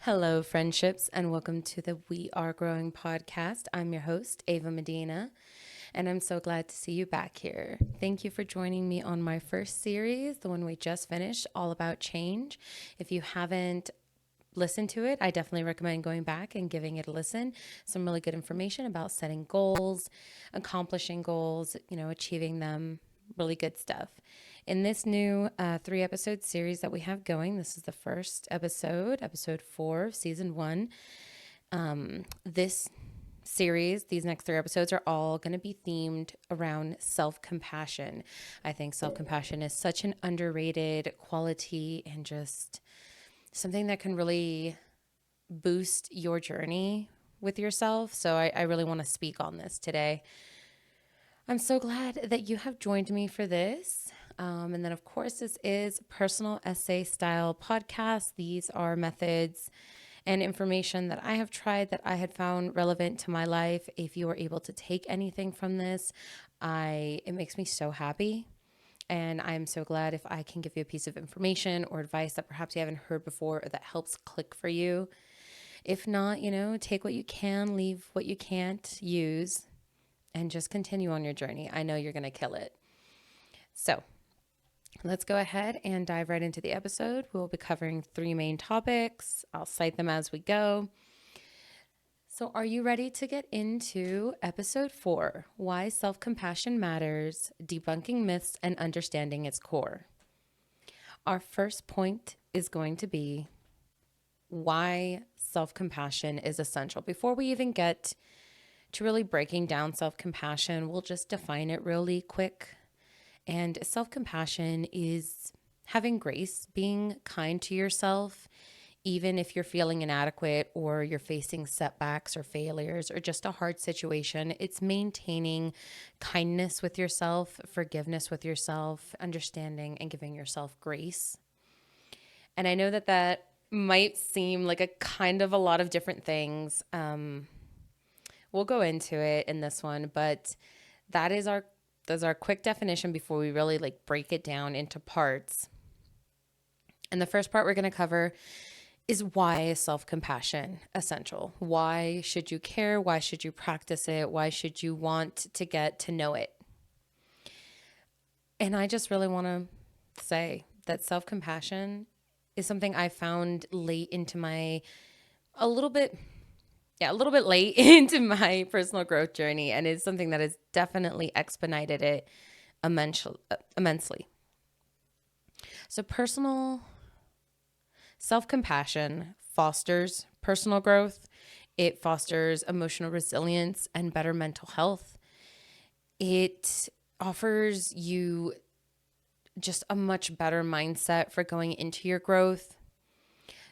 Hello, friendships, and welcome to the We Are Growing podcast. I'm your host, Ava Medina, and I'm so glad to see you back here. Thank you for joining me on my first series, the one we just finished, all about change. If you haven't listened to it, I definitely recommend going back and giving it a listen. Some really good information about setting goals, accomplishing goals, achieving them, really good stuff. In this new 3-episode series that we have going, this is the first episode, episode 4 of season 1. This series, these next 3 episodes are all going to be themed around self-compassion. I think self-compassion is such an underrated quality and just something that can really boost your journey with yourself. So I really want to speak on this today. I'm so glad that you have joined me for this. And then, of course, this is personal essay style podcast. These are methods and information that I have tried that I had found relevant to my life. If you are able to take anything from this, it makes me so happy. And I'm so glad if I can give you a piece of information or advice that perhaps you haven't heard before or that helps click for you. If not, take what you can, leave what you can't use, and just continue on your journey. I know you're going to kill it. So let's go ahead and dive right into the episode. We'll be covering 3 main topics. I'll cite them as we go. So are you ready to get into episode 4, Why Self-Compassion Matters, Debunking Myths and Understanding Its Core? Our first point is going to be why self-compassion is essential. Before we even get to really breaking down self-compassion, we'll just define it really quick. And self-compassion is having grace, being kind to yourself, even if you're feeling inadequate or you're facing setbacks or failures or just a hard situation. It's maintaining kindness with yourself, forgiveness with yourself, understanding and giving yourself grace. And I know that might seem like a lot of different things. We'll go into it in this one, but that's our quick definition before we really break it down into parts. And the first part we're going to cover is why is self-compassion essential? Why should you care? Why should you practice it? Why should you want to get to know it? And I just really want to say that self-compassion is something I found a little bit late into my personal growth journey, and it's something that has definitely expedited it immensely. So personal self-compassion fosters personal growth. It fosters emotional resilience and better mental health. It offers you just a much better mindset for going into your growth.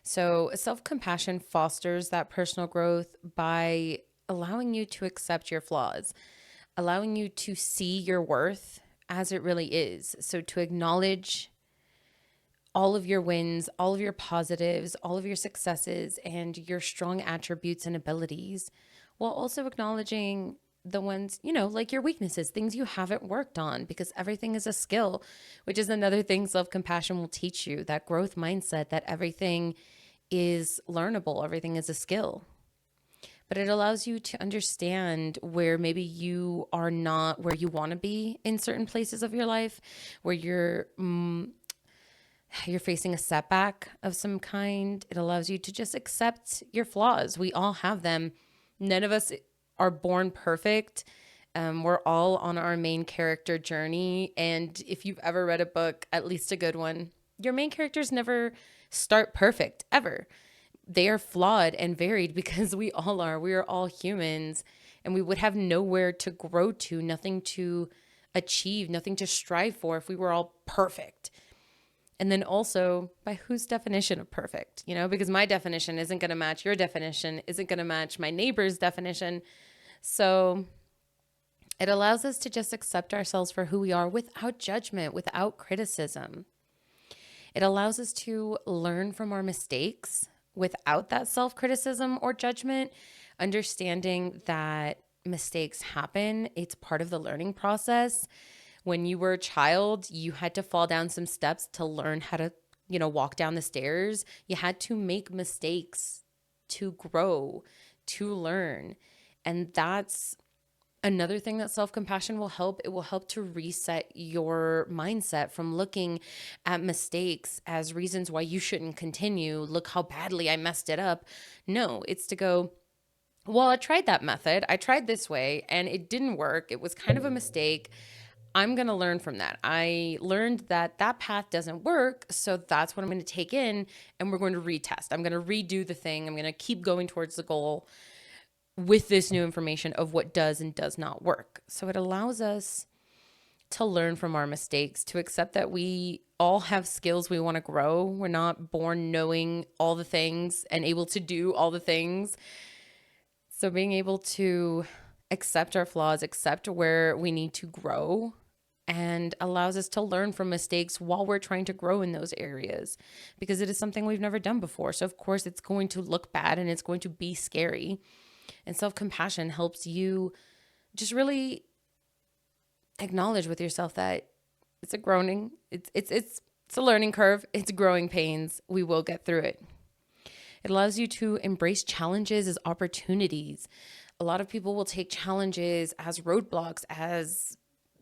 So self-compassion fosters that personal growth by allowing you to accept your flaws, allowing you to see your worth as it really is. So to acknowledge all of your wins, all of your positives, all of your successes, and your strong attributes and abilities, while also acknowledging the ones, like your weaknesses, things you haven't worked on, because everything is a skill, which is another thing self-compassion will teach you, that growth mindset, that everything is learnable, everything is a skill. But it allows you to understand where maybe you are not where you want to be in certain places of your life, where you're facing a setback of some kind. It allows you to just accept your flaws. We all have them. None of us are born perfect. We're all on our main character journey. And if you've ever read a book, at least a good one, your main characters never start perfect, ever. They are flawed and varied because we all are. We are all humans, and we would have nowhere to grow to, nothing to achieve, nothing to strive for if we were all perfect. And then also, by whose definition of perfect? Because my definition isn't going to match your definition, isn't going to match my neighbor's definition. So it allows us to just accept ourselves for who we are without judgment, without criticism. It allows us to learn from our mistakes without that self-criticism or judgment, understanding that mistakes happen. It's part of the learning process. When you were a child, you had to fall down some steps to learn how to, walk down the stairs. You had to make mistakes to grow, to learn. And that's another thing that self-compassion will help. It will help to reset your mindset from looking at mistakes as reasons why you shouldn't continue. Look how badly I messed it up. No, it's to go, well, I tried that method. I tried this way and it didn't work. It was kind of a mistake. I'm going to learn from that. I learned that that path doesn't work. So that's what I'm going to take in, and we're going to retest. I'm going to redo the thing. I'm going to keep going towards the goal with this new information of what does and does not work. So it allows us to learn from our mistakes, to accept that we all have skills we want to grow. We're not born knowing all the things and able to do all the things. So being able to accept our flaws, accept where we need to grow, and allows us to learn from mistakes while we're trying to grow in those areas, because it is something we've never done before. So of course it's going to look bad and it's going to be scary. And self-compassion helps you just really acknowledge with yourself that it's a learning curve. It's growing pains. We will get through it. It allows you to embrace challenges as opportunities. A lot of people will take challenges as roadblocks, as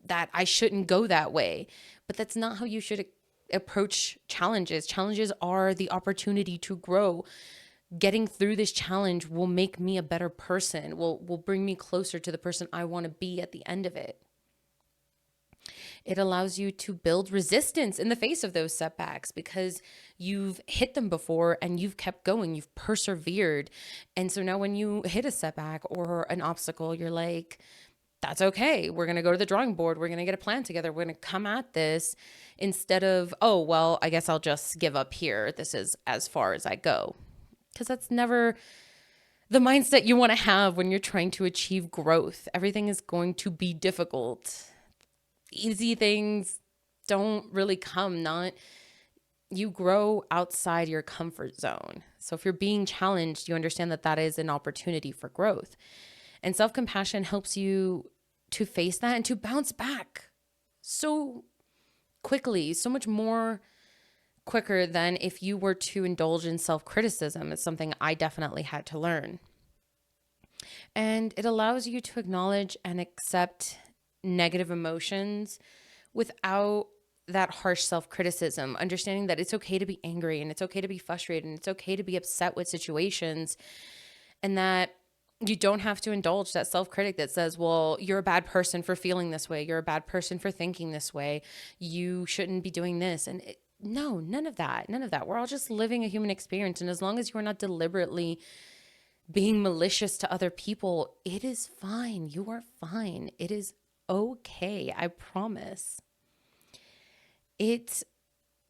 that I shouldn't go that way. But that's not how you should approach challenges. Challenges are the opportunity to grow. Getting through this challenge will make me a better person, will bring me closer to the person I want to be at the end of it. It allows you to build resistance in the face of those setbacks because you've hit them before and you've kept going, you've persevered. And so now when you hit a setback or an obstacle, you're like, that's okay. We're going to go to the drawing board. We're going to get a plan together. We're going to come at this instead of, oh, well, I guess I'll just give up here. This is as far as I go. Because that's never the mindset you want to have when you're trying to achieve growth. Everything is going to be difficult. Easy things don't really come. You grow outside your comfort zone. So if you're being challenged, you understand that that is an opportunity for growth. And self-compassion helps you to face that and to bounce back so quickly, so much more quicker than if you were to indulge in self-criticism. It's something I definitely had to learn. And it allows you to acknowledge and accept negative emotions without that harsh self-criticism, understanding that it's okay to be angry and it's okay to be frustrated and it's okay to be upset with situations, and that you don't have to indulge that self-critic that says, well, you're a bad person for feeling this way. You're a bad person for thinking this way. You shouldn't be doing this. And no, none of that. None of that. We're all just living a human experience. And as long as you are not deliberately being malicious to other people, it is fine. You are fine. It is okay. I promise. It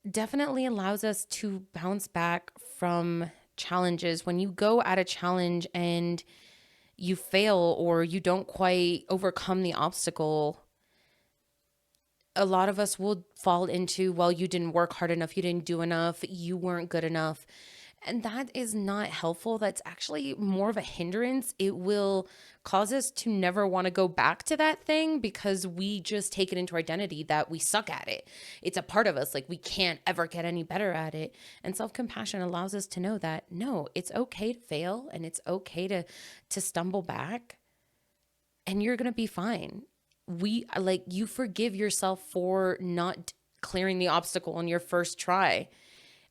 definitely allows us to bounce back from challenges. When you go at a challenge and you fail or you don't quite overcome the obstacle, a lot of us will fall into, well, you didn't work hard enough, you didn't do enough, you weren't good enough. And that is not helpful. That's actually more of a hindrance. It will cause us to never want to go back to that thing because we just take it into our identity that we suck at it. It's a part of us. Like we can't ever get any better at it. And self-compassion allows us to know that, no, it's okay to fail and it's okay to stumble back and you're going to be fine. You forgive yourself for not clearing the obstacle on your first try.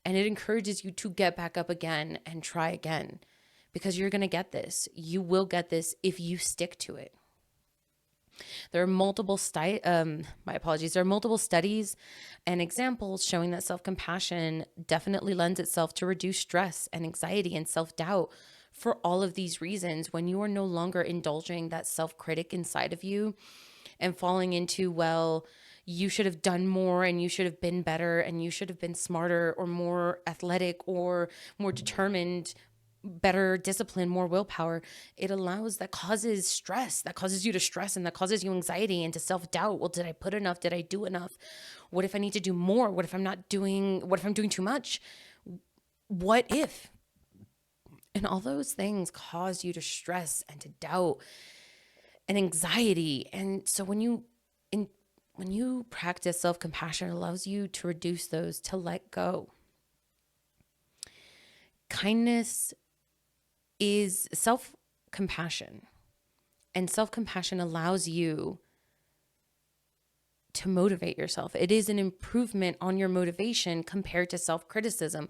And it encourages you to get back up again and try again because you're going to get this. You will get this if you stick to it. There are multiple studies and examples showing that self-compassion definitely lends itself to reduce stress and anxiety and self-doubt for all of these reasons. When you are no longer indulging that self-critic inside of you and falling into, well, you should have done more and you should have been better and you should have been smarter or more athletic or more determined, better discipline, more willpower. It causes stress, that causes you to stress and that causes you anxiety and to self-doubt. Well, did I put enough? Did I do enough? What if I need to do more? What if I'm doing too much? What if? And all those things cause you to stress and to doubt and anxiety. And so when you practice self-compassion, it allows you to reduce those, to let go. Kindness is self-compassion. And self-compassion allows you to motivate yourself. It is an improvement on your motivation compared to self-criticism.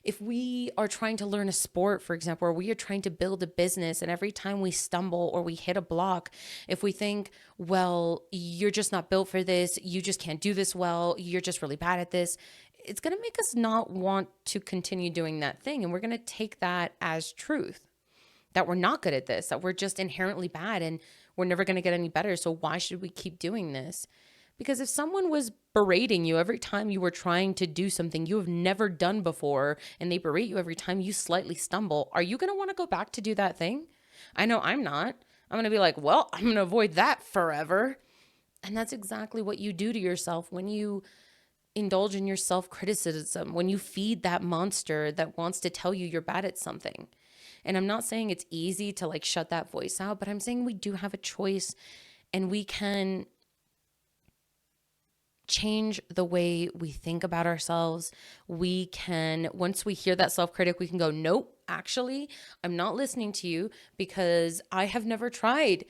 If we are trying to learn a sport, for example, or we are trying to build a business, and every time we stumble or we hit a block, if we think, well, you're just not built for this, you just can't do this well, you're just really bad at this, it's going to make us not want to continue doing that thing. And we're going to take that as truth, that we're not good at this, that we're just inherently bad and we're never going to get any better. So why should we keep doing this? Because if someone was berating you every time you were trying to do something you have never done before, and they berate you every time you slightly stumble, are you going to want to go back to do that thing? I know I'm not. I'm going to be like, well, I'm going to avoid that forever. And that's exactly what you do to yourself when you indulge in your self-criticism, when you feed that monster that wants to tell you you're bad at something. And I'm not saying it's easy to like shut that voice out, but I'm saying we do have a choice, and we can change the way we think about ourselves. We can, once we hear that self-critic, we can go, nope, actually, I'm not listening to you because I have never tried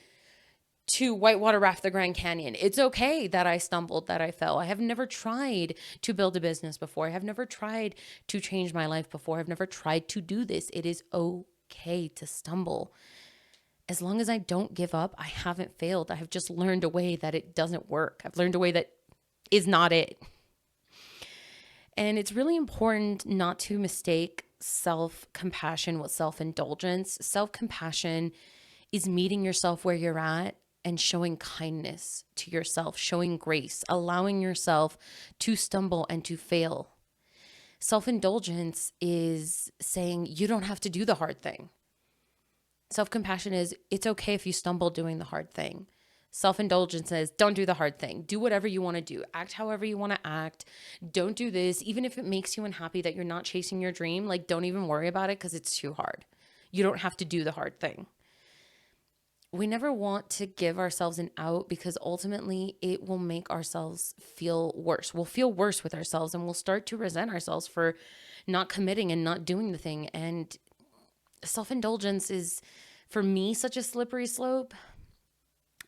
to whitewater raft the Grand Canyon. It's okay that I stumbled, that I fell. I have never tried to build a business before. I have never tried to change my life before. I've never tried to do this. It is okay to stumble. As long as I don't give up, I haven't failed. I have just learned a way that it doesn't work. I've learned a way that is not it. And it's really important not to mistake self-compassion with self-indulgence. Self-compassion is meeting yourself where you're at and showing kindness to yourself, showing grace, allowing yourself to stumble and to fail. Self-indulgence is saying you don't have to do the hard thing. Self-compassion is it's okay if you stumble doing the hard thing. Self-indulgence says, don't do the hard thing. Do whatever you want to do. Act however you want to act. Don't do this. Even if it makes you unhappy that you're not chasing your dream, like don't even worry about it because it's too hard. You don't have to do the hard thing. We never want to give ourselves an out because ultimately it will make ourselves feel worse. We'll feel worse with ourselves and we'll start to resent ourselves for not committing and not doing the thing. And self-indulgence is, for me, such a slippery slope.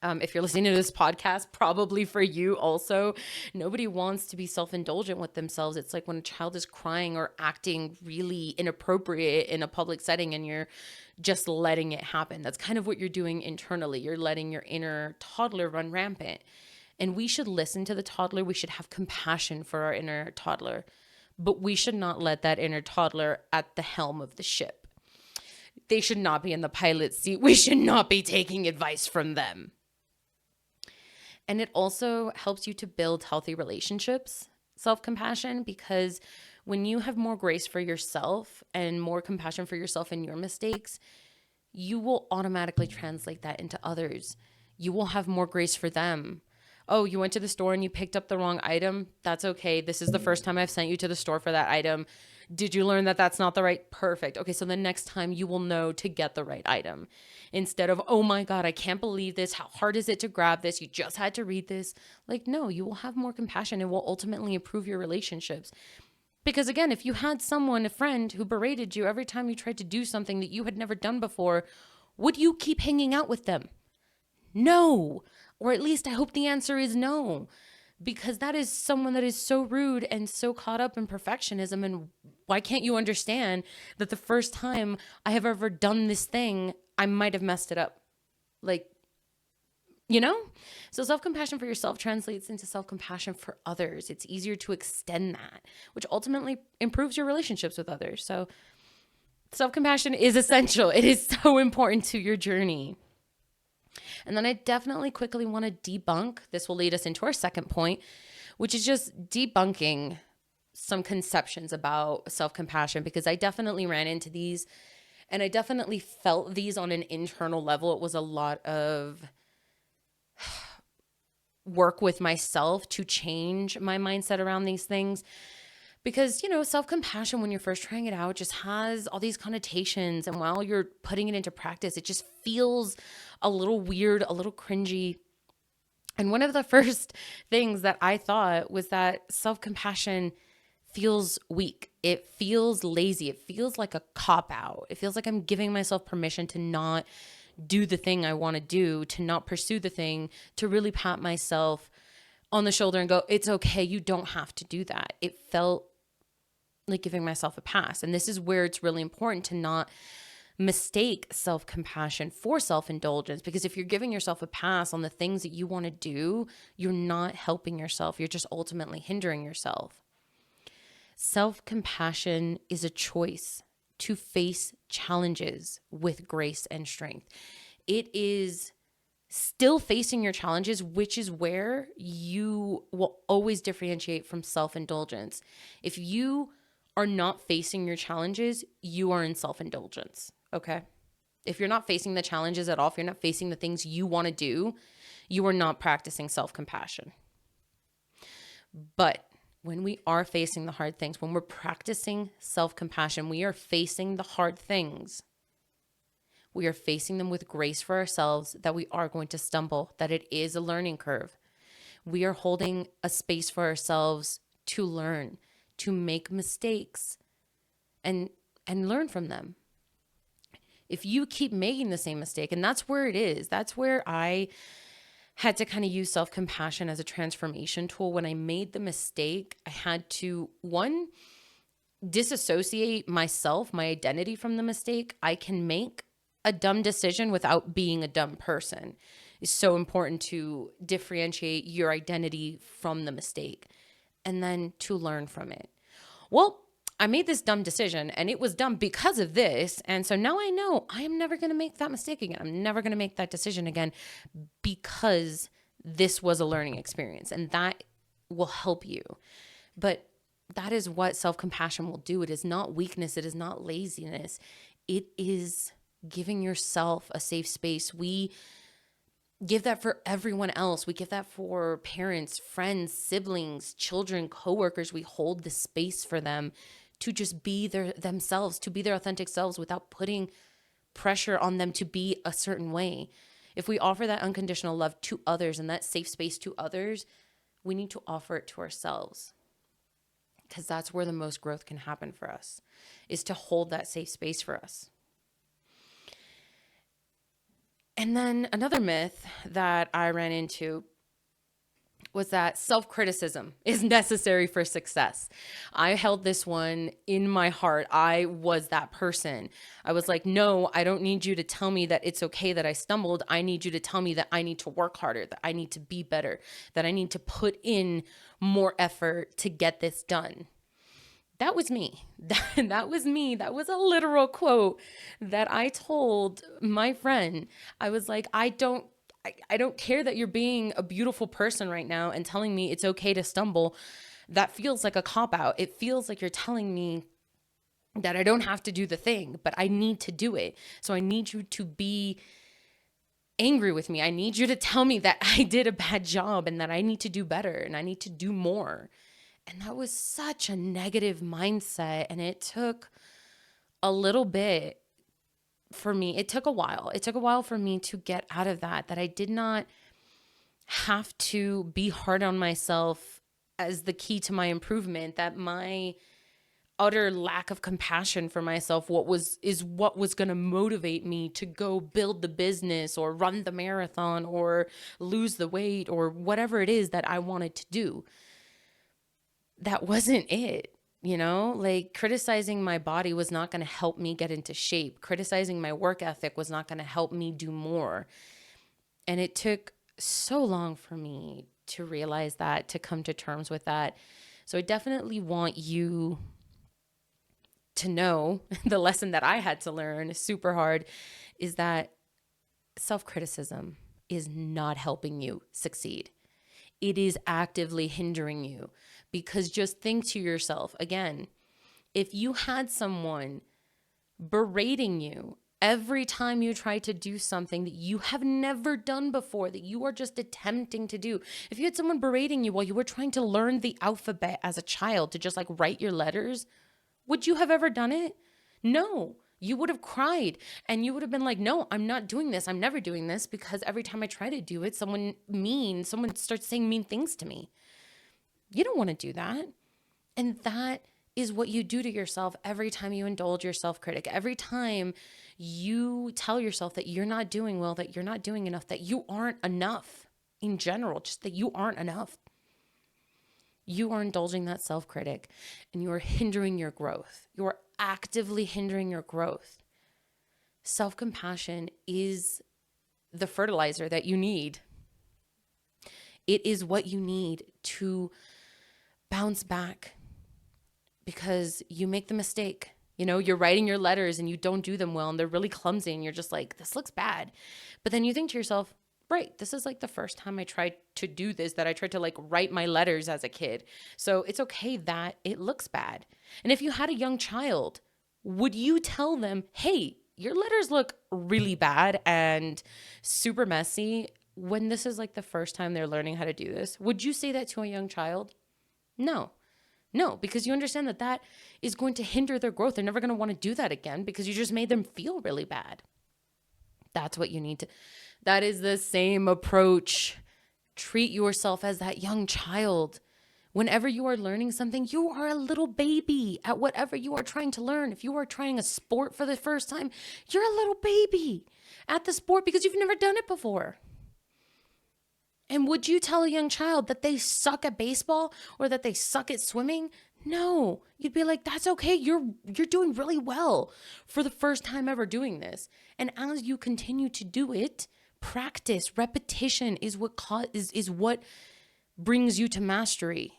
If you're listening to this podcast, probably for you also, nobody wants to be self-indulgent with themselves. It's like when a child is crying or acting really inappropriate in a public setting and you're just letting it happen. That's kind of what you're doing internally. You're letting your inner toddler run rampant. And we should listen to the toddler. We should have compassion for our inner toddler, but we should not let that inner toddler at the helm of the ship. They should not be in the pilot seat. We should not be taking advice from them. And it also helps you to build healthy relationships, self-compassion, because when you have more grace for yourself and more compassion for yourself and your mistakes, you will automatically translate that into others. You will have more grace for them. Oh, you went to the store and you picked up the wrong item? That's okay. This is the first time I've sent you to the store for that item. Did you learn that that's not the right? Perfect. Okay, so the next time you will know to get the right item. Instead of, oh my God, I can't believe this. How hard is it to grab this? You just had to read this. Like, no, you will have more compassion. It will ultimately improve your relationships. Because again, if you had someone, a friend, who berated you every time you tried to do something that you had never done before, would you keep hanging out with them? No. Or at least I hope the answer is no. Because that is someone that is so rude and so caught up in perfectionism. And why can't you understand that the first time I have ever done this thing, I might have messed it up? Like, you know? So self-compassion for yourself translates into self-compassion for others. It's easier to extend that, which ultimately improves your relationships with others. So self-compassion is essential. It is so important to your journey. And then I definitely quickly want to debunk. This will lead us into our second point, which is just debunking some conceptions about self-compassion, because I definitely ran into these and I definitely felt these on an internal level. It was a lot of work with myself to change my mindset around these things. Because, you know, self-compassion, when you're first trying it out, just has all these connotations. And while you're putting it into practice, it just feels a little weird, a little cringy. And one of the first things that I thought was that self-compassion feels weak. It feels lazy. It feels like a cop out. It feels like I'm giving myself permission to not do the thing I want to do, to not pursue the thing, to really pat myself on the shoulder and go, it's okay. You don't have to do that. It felt like giving myself a pass. And this is where it's really important to not mistake self-compassion for self-indulgence, because if you're giving yourself a pass on the things that you want to do, you're not helping yourself. You're just ultimately hindering yourself. Self-compassion is a choice to face challenges with grace and strength. It is still facing your challenges, which is where you will always differentiate from self-indulgence. If you are not facing your challenges, you are in self-indulgence, okay? If you're not facing the challenges at all, if you're not facing the things you want to do, you are not practicing self-compassion. But when we are facing the hard things, when we're practicing self-compassion, we are facing the hard things. We are facing them with grace for ourselves, that we are going to stumble, that it is a learning curve. We are holding a space for ourselves to learn, to make mistakes, and learn from them. If you keep making the same mistake, and that's where it is, that's where I had to kind of use self-compassion as a transformation tool. When I made the mistake, I had to, one, disassociate myself, my identity from the mistake. I can make a dumb decision without being a dumb person. It's so important to differentiate your identity from the mistake and then to learn from it. Well, I made this dumb decision and it was dumb because of this. And so now I know I am never going to make that mistake again. I'm never going to make that decision again because this was a learning experience, and that will help you. But that is what self-compassion will do. It is not weakness. It is not laziness. It is giving yourself a safe space. We give that for everyone else. We give that for parents, friends, siblings, children, coworkers. We hold the space for them to just be themselves, to be their authentic selves without putting pressure on them to be a certain way. If we offer that unconditional love to others and that safe space to others, we need to offer it to ourselves, because that's where the most growth can happen for us, is to hold that safe space for us. And then another myth that I ran into was that self-criticism is necessary for success. I held this one in my heart. I was that person. I was like, no, I don't need you to tell me that it's okay that I stumbled. I need you to tell me that I need to work harder, that I need to be better, that I need to put in more effort to get this done. That was me. That was me. That was a literal quote that I told my friend. I was like, I don't care that you're being a beautiful person right now and telling me it's okay to stumble. That feels like a cop-out. It feels like you're telling me that I don't have to do the thing, but I need to do it. So I need you to be angry with me. I need you to tell me that I did a bad job and that I need to do better and I need to do more. And that was such a negative mindset. And it took a little bit for me. It took a while. It took a while for me to get out of that I did not have to be hard on myself as the key to my improvement, that my utter lack of compassion for myself is what was going to motivate me to go build the business or run the marathon or lose the weight or whatever it is that I wanted to do. That wasn't it. Like criticizing my body was not going to help me get into shape. Criticizing my work ethic was not going to help me do more. And it took so long for me to realize that, to come to terms with that. So I definitely want you to know the lesson that I had to learn, super hard, is that self-criticism is not helping you succeed. It is actively hindering you, because just think to yourself, again, if you had someone berating you every time you try to do something that you have never done before, that you are just attempting to do, if you had someone berating you while you were trying to learn the alphabet as a child to just like write your letters, would you have ever done it? No. You would have cried and you would have been like, no, I'm not doing this. I'm never doing this, because every time I try to do it, someone starts saying mean things to me. You don't want to do that. And that is what you do to yourself every time you indulge your self-critic. Every time you tell yourself that you're not doing well, that you're not doing enough, that you aren't enough in general, just that you aren't enough. You are indulging that self-critic and you are hindering your growth. You are actively hindering your growth. Self-compassion is the fertilizer that you need. It is what you need to bounce back, because you make the mistake. You know, you're writing your letters and you don't do them well and they're really clumsy and you're just like, this looks bad. But then you think to yourself, right, this is like the first time I tried to do this, that I tried to like write my letters as a kid. So it's okay that it looks bad. And if you had a young child, would you tell them, hey, your letters look really bad and super messy, when this is like the first time they're learning how to do this? Would you say that to a young child? No. No, because you understand that that is going to hinder their growth. They're never going to want to do that again because you just made them feel really bad. That's what you need to, that is the same approach. Treat yourself as that young child. Whenever you are learning something, you are a little baby at whatever you are trying to learn. If you are trying a sport for the first time, you're a little baby at the sport because you've never done it before. And would you tell a young child that they suck at baseball or that they suck at swimming? No. You'd be like, that's okay. You're doing really well for the first time ever doing this. And as you continue to do it, practice, repetition is what is what brings you to mastery.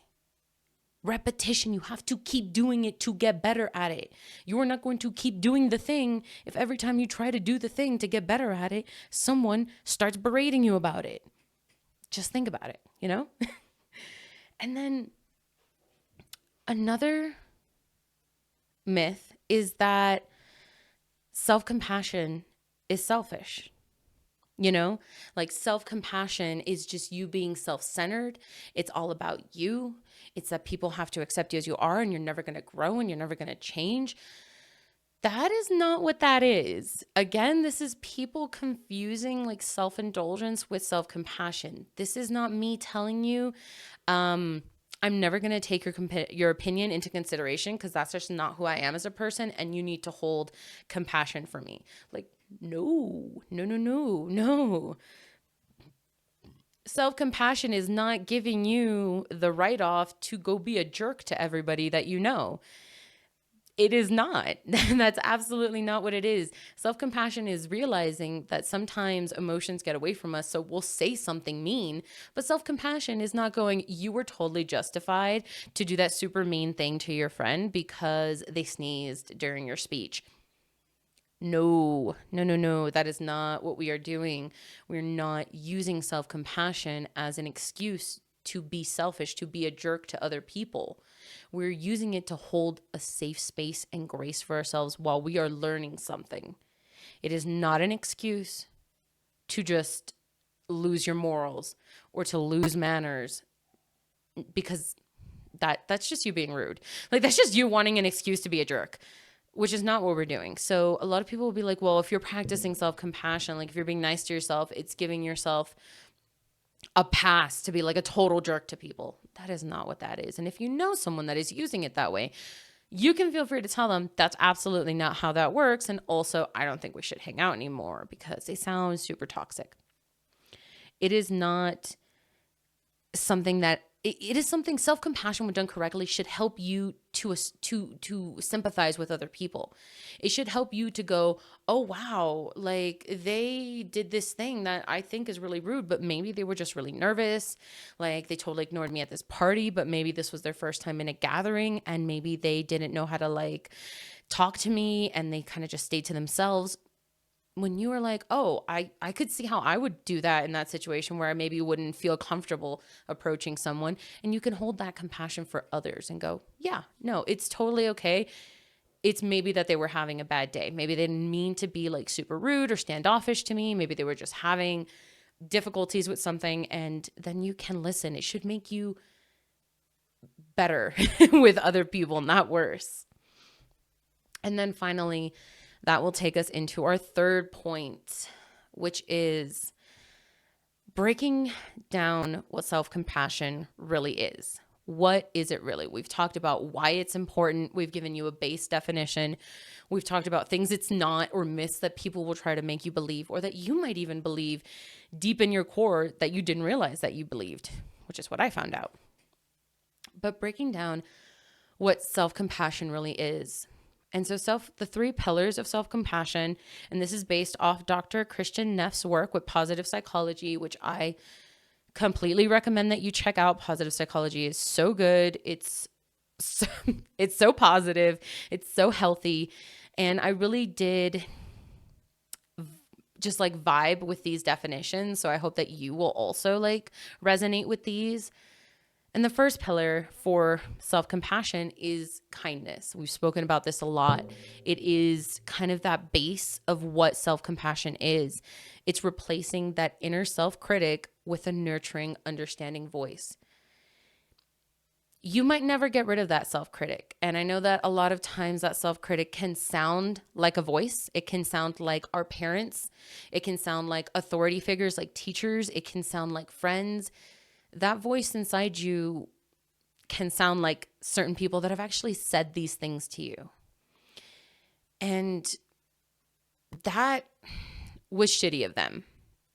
Repetition, you have to keep doing it to get better at it. You are not going to keep doing the thing if every time you try to do the thing to get better at it, someone starts berating you about it. Just think about it, you know? And then another myth is that self-compassion is selfish. You know, like self-compassion is just you being self-centered. It's all about you. It's that people have to accept you as you are and you're never going to grow and you're never going to change. That is not what that is. Again, this is people confusing like self-indulgence with self-compassion. This is not me telling you, I'm never going to take your opinion into consideration because that's just not who I am as a person, and you need to hold compassion for me. Like, no. Self-compassion is not giving you the write-off to go be a jerk to everybody that you know. It is not. That's absolutely not what it is. Self-compassion is realizing that sometimes emotions get away from us, so we'll say something mean. But self-compassion is not going, you were totally justified to do that super mean thing to your friend because they sneezed during your speech. No. That is not what we are doing. We're not using self-compassion as an excuse to be selfish, to be a jerk to other people. We're using it to hold a safe space and grace for ourselves while we are learning something. It is not an excuse to just lose your morals or to lose manners, because that's just you being rude. Like, that's just you wanting an excuse to be a jerk, which is not what we're doing. So a lot of people will be like, well, if you're practicing self-compassion, like if you're being nice to yourself, it's giving yourself a pass to be like a total jerk to people. That is not what that is. And if you know someone that is using it that way, you can feel free to tell them that's absolutely not how that works. And also, I don't think we should hang out anymore because they sound super toxic. It is not something that it is something self-compassion when done correctly should help you to sympathize with other people. It should help you to go, oh, wow, like they did this thing that I think is really rude, but maybe they were just really nervous. Like they totally ignored me at this party, but maybe this was their first time in a gathering and maybe they didn't know how to like talk to me and they kind of just stayed to themselves. When you are like, oh, I could see how I would do that in that situation where I maybe wouldn't feel comfortable approaching someone, and you can hold that compassion for others and go, yeah, no, it's totally okay. It's maybe that they were having a bad day. Maybe they didn't mean to be like super rude or standoffish to me. Maybe they were just having difficulties with something, and then you can listen. It should make you better with other people, not worse. And then finally, that will take us into our third point, which is breaking down what self-compassion really is. What is it really? We've talked about why it's important. We've given you a base definition. We've talked about things it's not, or myths that people will try to make you believe, or that you might even believe deep in your core that you didn't realize that you believed, which is what I found out. But breaking down what self-compassion really is. And so the three pillars of self-compassion, and this is based off Dr. Kristin Neff's work with positive psychology, which I completely recommend that you check out. Positive psychology is so good. It's so positive. It's so healthy. And I really did just like vibe with these definitions. So I hope that you will also like resonate with these. And the first pillar for self-compassion is kindness. We've spoken about this a lot. It is kind of that base of what self-compassion is. It's replacing that inner self-critic with a nurturing, understanding voice. You might never get rid of that self-critic. And I know that a lot of times that self-critic can sound like a voice. It can sound like our parents. It can sound like authority figures like teachers. It can sound like friends. That voice inside you can sound like certain people that have actually said these things to you. And that was shitty of them.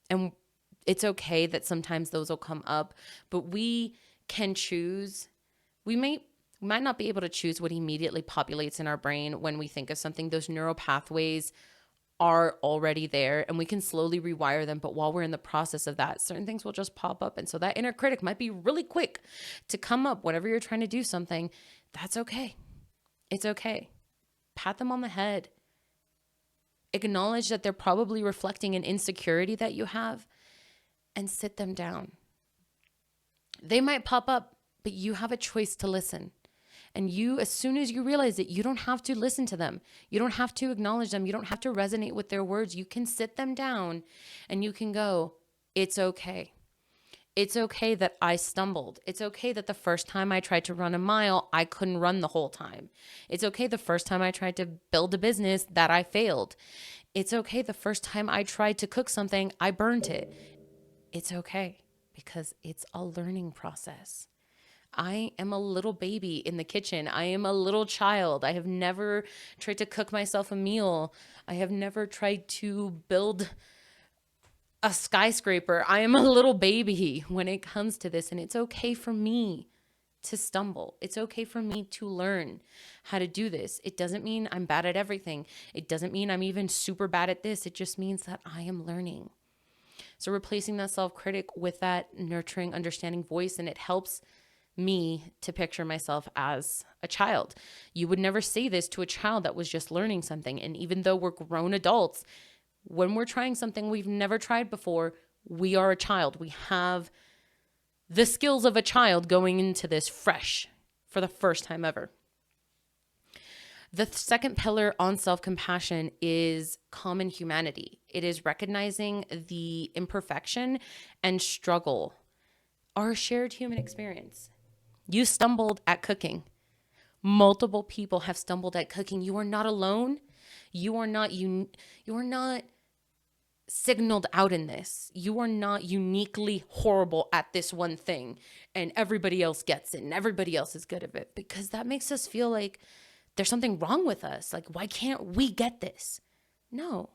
And it's okay that sometimes those will come up, but we can choose. We might not be able to choose what immediately populates in our brain when we think of something. Those neural pathways are already there and we can slowly rewire them. But while we're in the process of that, certain things will just pop up. And so that inner critic might be really quick to come up whenever you're trying to do something. That's okay. It's okay. Pat them on the head. Acknowledge that they're probably reflecting an insecurity that you have and sit them down. They might pop up, but you have a choice to listen. And you, as soon as you realize it, you don't have to listen to them. You don't have to acknowledge them. You don't have to resonate with their words. You can sit them down and you can go, it's okay. It's okay that I stumbled. It's okay that the first time I tried to run a mile, I couldn't run the whole time. It's okay the first time I tried to build a business that I failed. It's okay the first time I tried to cook something, I burnt it. It's okay because it's a learning process. I am a little baby in the kitchen. I am a little child. I have never tried to cook myself a meal. I have never tried to build a skyscraper. I am a little baby when it comes to this, and it's okay for me to stumble. It's okay for me to learn how to do this. It doesn't mean I'm bad at everything. It doesn't mean I'm even super bad at this. It just means that I am learning. So replacing that self-critic with that nurturing, understanding voice, and it helps me to picture myself as a child. You would never say this to a child that was just learning something. And even though we're grown adults, when we're trying something we've never tried before, we are a child. We have the skills of a child going into this fresh for the first time ever. The second pillar on self-compassion is common humanity. It is recognizing the imperfection and struggle, our shared human experience. You stumbled at cooking. Multiple people have stumbled at cooking. You are not alone. You are not signaled out in this. You are not uniquely horrible at this one thing and everybody else gets it and everybody else is good at it, because that makes us feel like there's something wrong with us. Like, why can't we get this? No,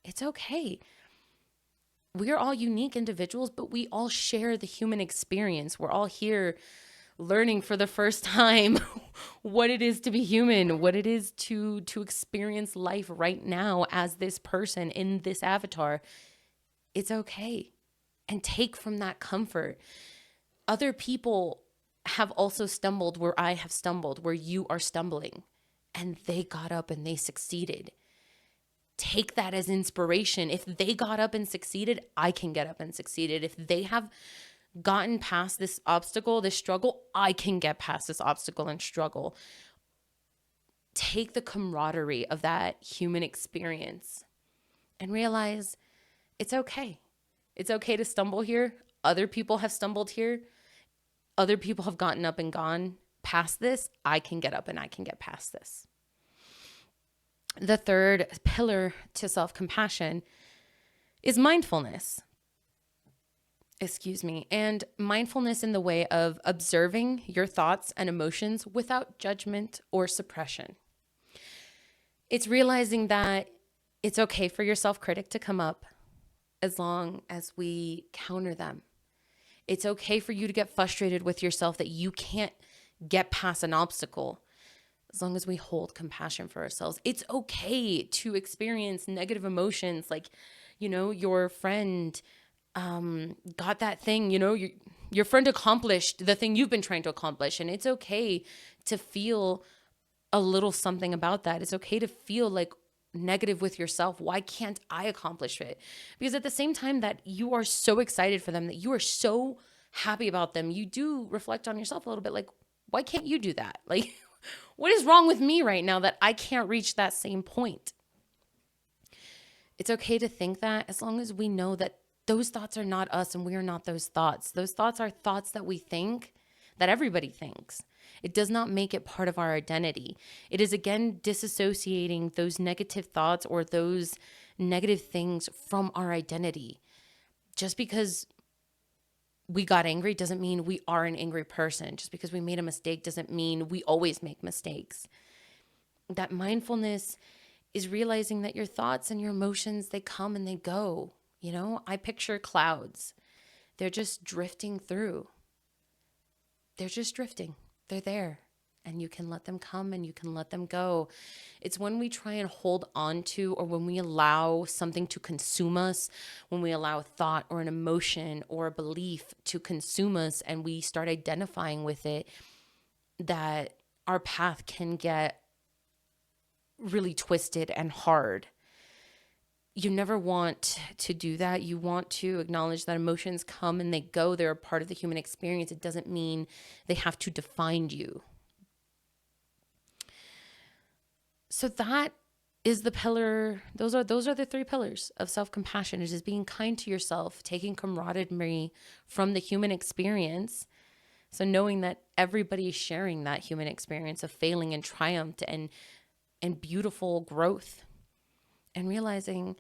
it's okay. We are all unique individuals, but we all share the human experience. We're all here learning for the first time what it is to be human, what it is to experience life right now as this person in this avatar. It's okay. And take from that comfort. Other people have also stumbled where I have stumbled, where you are stumbling, and they got up and they succeeded. Take that as inspiration. If they got up and succeeded, I can get up and succeeded. If they have gotten past this obstacle, this struggle, I can get past this obstacle and struggle. Take the camaraderie of that human experience and realize it's okay. It's okay to stumble here. Other people have stumbled here. Other people have gotten up and gone past this. I can get up and I can get past this. The third pillar to self-compassion is mindfulness. Excuse me. And mindfulness in the way of observing your thoughts and emotions without judgment or suppression. It's realizing that it's okay for your self-critic to come up as long as we counter them. It's okay for you to get frustrated with yourself that you can't get past an obstacle as long as we hold compassion for ourselves. It's okay to experience negative emotions like, your friend got that thing, your friend accomplished the thing you've been trying to accomplish. And it's okay to feel a little something about that. It's okay to feel like negative with yourself. Why can't I accomplish it? Because at the same time that you are so excited for them, that you are so happy about them, you do reflect on yourself a little bit like, why can't you do that? Like, what is wrong with me right now that I can't reach that same point? It's okay to think that as long as we know that those thoughts are not us and we are not those thoughts. Those thoughts are thoughts that we think, that everybody thinks. It does not make it part of our identity. It is, again, disassociating those negative thoughts or those negative things from our identity. Just because we got angry doesn't mean we are an angry person. Just because we made a mistake doesn't mean we always make mistakes. That mindfulness is realizing that your thoughts and your emotions, they come and they go. I picture clouds. They're just drifting through. They're just drifting. They're there. And you can let them come and you can let them go. It's when we try and hold on to, or when we allow something to consume us, when we allow a thought or an emotion or a belief to consume us and we start identifying with it, that our path can get really twisted and hard. You never want to do that. You want to acknowledge that emotions come and they go. They're a part of the human experience. It doesn't mean they have to define you. So that is the pillar. Those are the three pillars of self-compassion. It is being kind to yourself, taking camaraderie from the human experience. So knowing that everybody is sharing that human experience of failing and triumph and beautiful growth, and realizing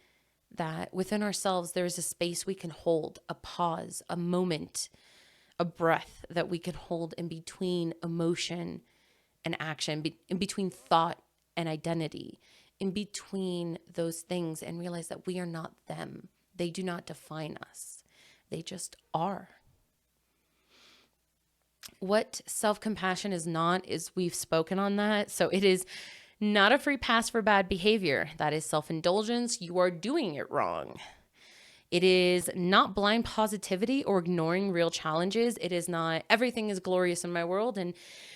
that within ourselves, there is a space we can hold, a pause, a moment, a breath that we can hold in between emotion and action, in between thought and identity, in between those things, and realize that we are not them. They do not define us. They just are. What self-compassion is not is we've spoken on that. So it is not a free pass for bad behavior. That is self-indulgence. You are doing it wrong. It is not blind positivity or ignoring real challenges. It is not everything is glorious in my world and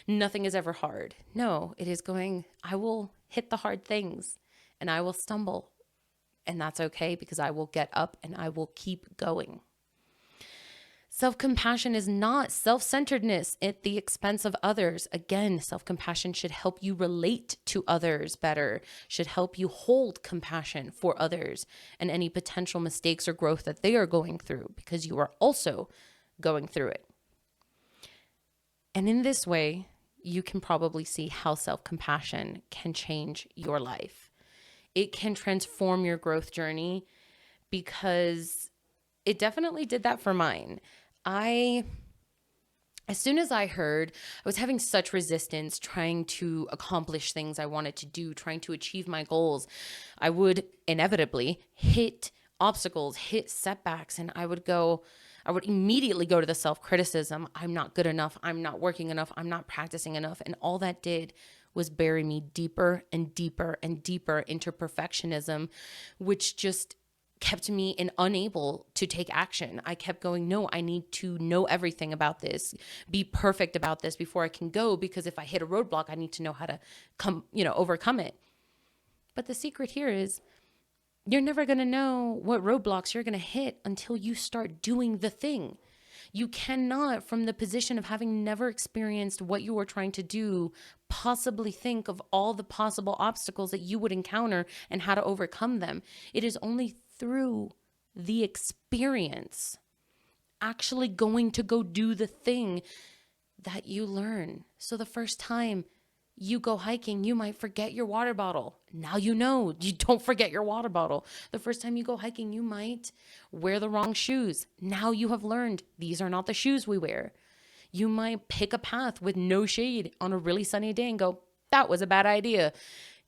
nothing is ever hard. No, it is going, I will hit the hard things and I will stumble. And that's okay because I will get up and I will keep going. Self-compassion is not self-centeredness at the expense of others. Again, self-compassion should help you relate to others better, should help you hold compassion for others and any potential mistakes or growth that they are going through, because you are also going through it. And in this way, you can probably see how self-compassion can change your life. It can transform your growth journey, because it definitely did that for mine. As soon as I was having such resistance trying to accomplish things I wanted to do, trying to achieve my goals, I would inevitably hit obstacles, hit setbacks, and I would immediately go to the self-criticism. I'm not good enough. I'm not working enough. I'm not practicing enough. And all that did was bury me deeper and deeper and deeper into perfectionism, which just kept me unable to take action. I kept going, no, I need to know everything about this, be perfect about this before I can go, because if I hit a roadblock, I need to know how to overcome it. But the secret here is you're never going to know what roadblocks you're going to hit until you start doing the thing. You cannot, from the position of having never experienced what you are trying to do, possibly think of all the possible obstacles that you would encounter and how to overcome them. It is only through the experience, actually going to go do the thing, that you learn. So the first time You go hiking, you might forget your water bottle. Now you know you don't forget your water bottle. The first time you go hiking, you might wear the wrong shoes. Now you have learned these are not the shoes we wear. You might pick a path with no shade on a really sunny day and go, that was a bad idea.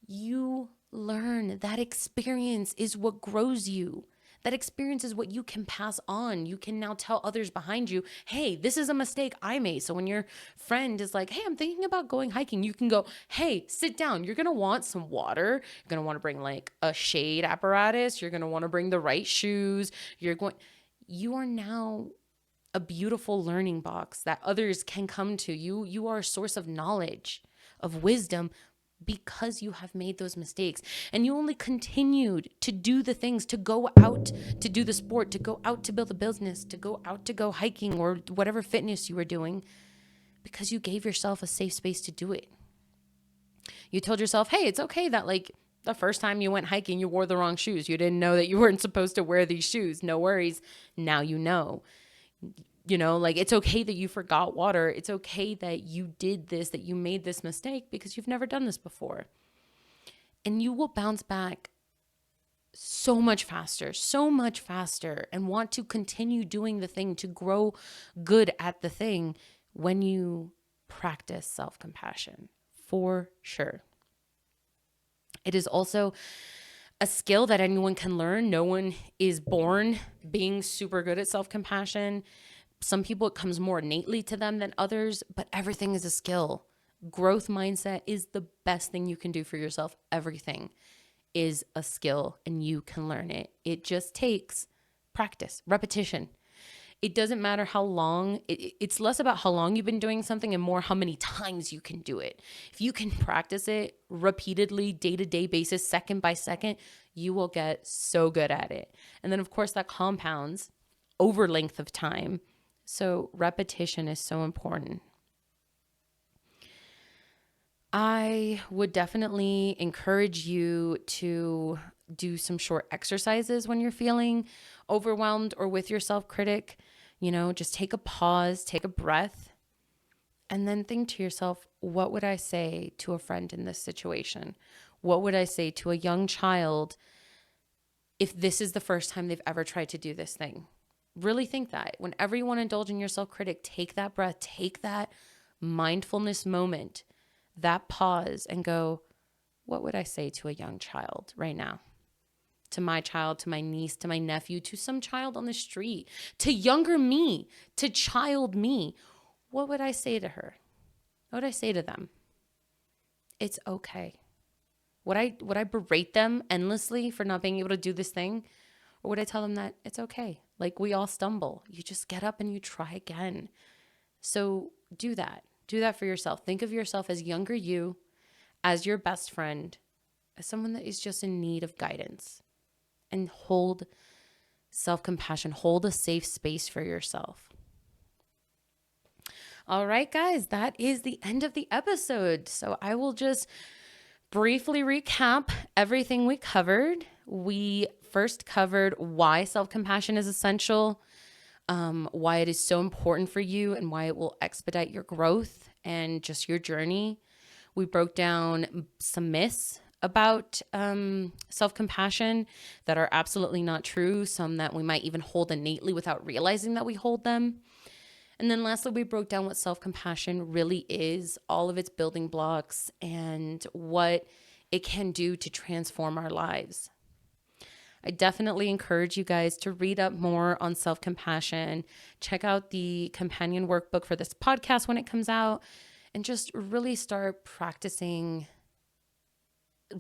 You learn. That experience is what grows you. That experience is what you can pass on. You can now tell others behind you, hey, this is a mistake I made. So when your friend is like, hey, I'm thinking about going hiking, you can go, hey, sit down. You're going to want some water. You're going to want to bring like a shade apparatus. You're going to want to bring the right shoes. You are now a beautiful learning box that others can come to. You are a source of knowledge, of wisdom, because you have made those mistakes, and you only continued to do the things, to go out to do the sport, to go out to build a business, to go out to go hiking or whatever fitness you were doing, because you gave yourself a safe space to do it. You told yourself, hey, it's okay that like the first time you went hiking, you wore the wrong shoes. You didn't know that you weren't supposed to wear these shoes. No worries. Now you know. Like it's okay that you forgot water. It's okay that you did this, that you made this mistake because you've never done this before. And you will bounce back so much faster and want to continue doing the thing, to grow good at the thing when you practice self-compassion, for sure. It is also a skill that anyone can learn. No one is born being super good at self-compassion. Some people, it comes more innately to them than others, but everything is a skill. Growth mindset is the best thing you can do for yourself. Everything is a skill and you can learn it. It just takes practice, repetition. It doesn't matter how long, it's less about how long you've been doing something and more how many times you can do it. If you can practice it repeatedly, day-to-day basis, second by second, you will get so good at it. And then of course that compounds over length of time. So repetition is so important. I would definitely encourage you to do some short exercises when you're feeling overwhelmed or with your self-critic. Just take a pause, take a breath, and then think to yourself, what would I say to a friend in this situation? What would I say to a young child if this is the first time they've ever tried to do this thing? Really think that. Whenever you want to indulge in your self-critic, take that breath, take that mindfulness moment, that pause, and go, what would I say to a young child right now? To my child, to my niece, to my nephew, to some child on the street, to younger me, to child me. What would I say to her? What would I say to them? It's okay. Would I berate them endlessly for not being able to do this thing? Or would I tell them that it's okay? Like, we all stumble. You just get up and you try again. So do that. Do that for yourself. Think of yourself as younger you, as your best friend, as someone that is just in need of guidance. And hold self-compassion. Hold a safe space for yourself. All right, guys, that is the end of the episode. So I will just briefly recap everything we covered. We first covered why self-compassion is essential, why it is so important for you, and why it will expedite your growth and just your journey. We broke down some myths about self-compassion that are absolutely not true, some that we might even hold innately without realizing that we hold them. And then lastly, we broke down what self-compassion really is, all of its building blocks, and what it can do to transform our lives. I definitely encourage you guys to read up more on self-compassion, check out the companion workbook for this podcast when it comes out, and just really start practicing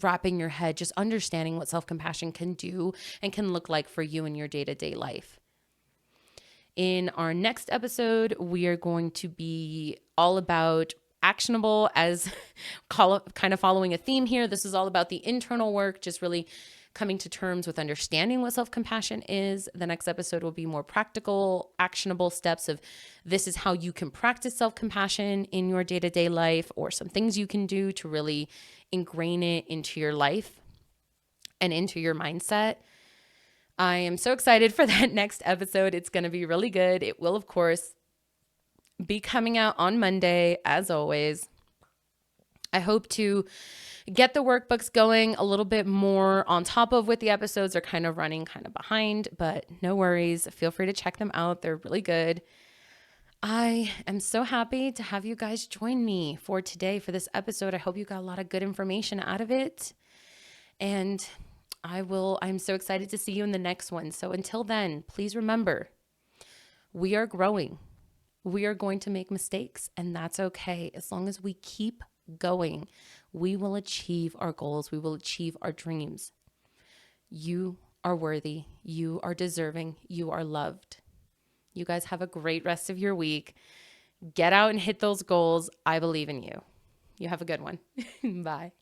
wrapping your head, just understanding what self-compassion can do and can look like for you in your day-to-day life. In our next episode, we are going to be all about actionable, as kind of following a theme here. This is all about the internal work, just really coming to terms with understanding what self-compassion is. The next episode will be more practical, actionable steps of this is how you can practice self-compassion in your day-to-day life, or some things you can do to really ingrain it into your life and into your mindset. I am so excited for that next episode. It's going to be really good. It will, of course, be coming out on Monday, as always. I hope to get the workbooks going a little bit more on top of what the episodes are kind of running kind of behind, but no worries. Feel free to check them out. They're really good. I am so happy to have you guys join me for today for this episode. I hope you got a lot of good information out of it. And I'm so excited to see you in the next one. So until then, please remember, we are growing. We are going to make mistakes, and that's okay. As long as we keep going, we will achieve our goals. We will achieve our dreams. You are worthy. You are deserving. You are loved. You guys have a great rest of your week. Get out and hit those goals. I believe in you. You have a good one. Bye.